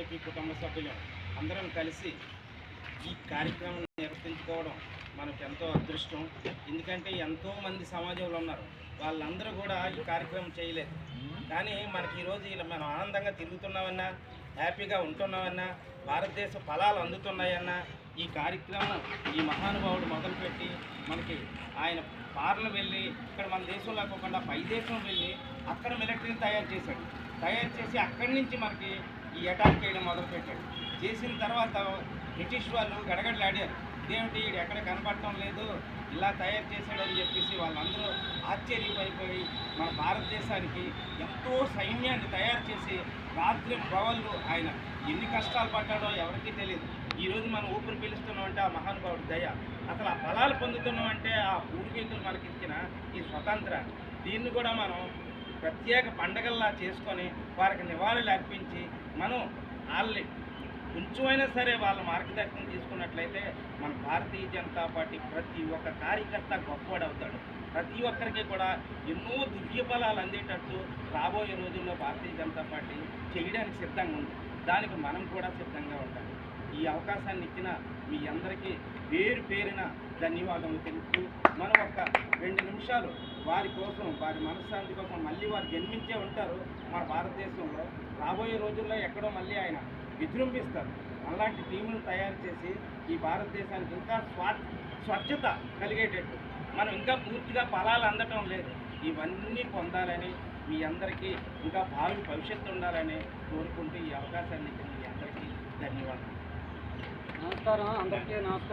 BJP కుటుంబ సభ్యులు అందరం కలిసి ఈ కార్యక్రమం నిర్వర్తించుకోవడం మనకు ఎంతో అదృష్టం. ఎందుకంటే ఎంతోమంది సమాజంలో ఉన్నారు, వాళ్ళందరూ కూడా ఈ కార్యక్రమం చేయలేదు. కానీ మనకి ఈరోజు ఇలా మనం ఆనందంగా తిరుగుతున్నామన్నా, హ్యాపీగా ఉంటున్నామన్నా, భారతదేశ ఫలాలు అందుతున్నాయన్నా ఈ కార్యక్రమం ఈ మహానుభావుడు మొదలుపెట్టి మనకి ఆయన పార్లు వెళ్ళి ఇక్కడ మన దేశంలో కాకుండా పై దేశం వెళ్ళి అక్కడ మిలిటరీని తయారు చేశాడు. తయారు చేసి అక్కడి నుంచి మనకి ఈ అటాక్ చేయడం మొదలుపెట్టాడు. చేసిన తర్వాత బ్రిటిష్ వాళ్ళు గడగడలాడారు, ఇదేమిటి ఎక్కడ కనపడటం లేదు, ఇలా తయారు చేశాడని చెప్పేసి వాళ్ళందరూ ఆశ్చర్యపడిపోయి మన భారతదేశానికి ఎంతో సైన్యాన్ని తయారు చేసి రాత్రి పగళ్ళు ఆయన ఎన్ని కష్టాలు పడ్డాడో ఎవరికీ తెలియదు. ఈరోజు మనం ఊపిరి పీలుస్తున్నామంటే ఆ మహానుభావుడి దయ. అసలు ఆ ఫలాలు పొందుతున్నామంటే ఆ పూర్వీకులు మనకిచ్చిన ఈ స్వతంత్రాన్ని. దీన్ని కూడా మనం ప్రత్యేక పండగల్లా చేసుకొని వారికి నివాళులు అర్పించి మనం వాళ్ళని కొంచెమైనా సరే వాళ్ళ మార్గదర్శనం తీసుకున్నట్లయితే మన భారతీయ జనతా పార్టీ ప్రతి ఒక్క కార్యకర్త గొప్పవాడవుతాడు. ప్రతి ఒక్కరికి కూడా ఎన్నో దివ్య ఫలాలు అందేటట్టు రాబోయే రోజుల్లో భారతీయ జనతా పార్టీ చేయడానికి సిద్ధంగా ఉంది. దానికి మనం కూడా సిద్ధంగా ఉండాలి. ఈ అవకాశాన్ని ఇచ్చిన మీ అందరికీ పేరు పేరున ధన్యవాదములు తెలుపుతూ మనం ఒక 2 నిమిషాలు వారి కోసం, వారి మనశ్శాంతి కోసం, మళ్ళీ వారు జన్మించే ఉంటారు మన భారతదేశంలో. రాబోయే రోజుల్లో ఎక్కడో మళ్ళీ ఆయన విజృంభిస్తారు. అలాంటి టీమును తయారు చేసి ఈ భారతదేశానికి ఇంకా స్వచ్ఛత కలిగేటట్టు, మనం ఇంకా పూర్తిగా ఫలాలు అందటం లేదు, ఇవన్నీ పొందాలని మీ అందరికీ ఇంకా భావి భవిష్యత్తు ఉండాలని కోరుకుంటూ ఈ అవకాశాన్ని ఇచ్చిన మీ అందరికీ ధన్యవాదాలు. నమస్కారం, అందరికీ నమస్కారం.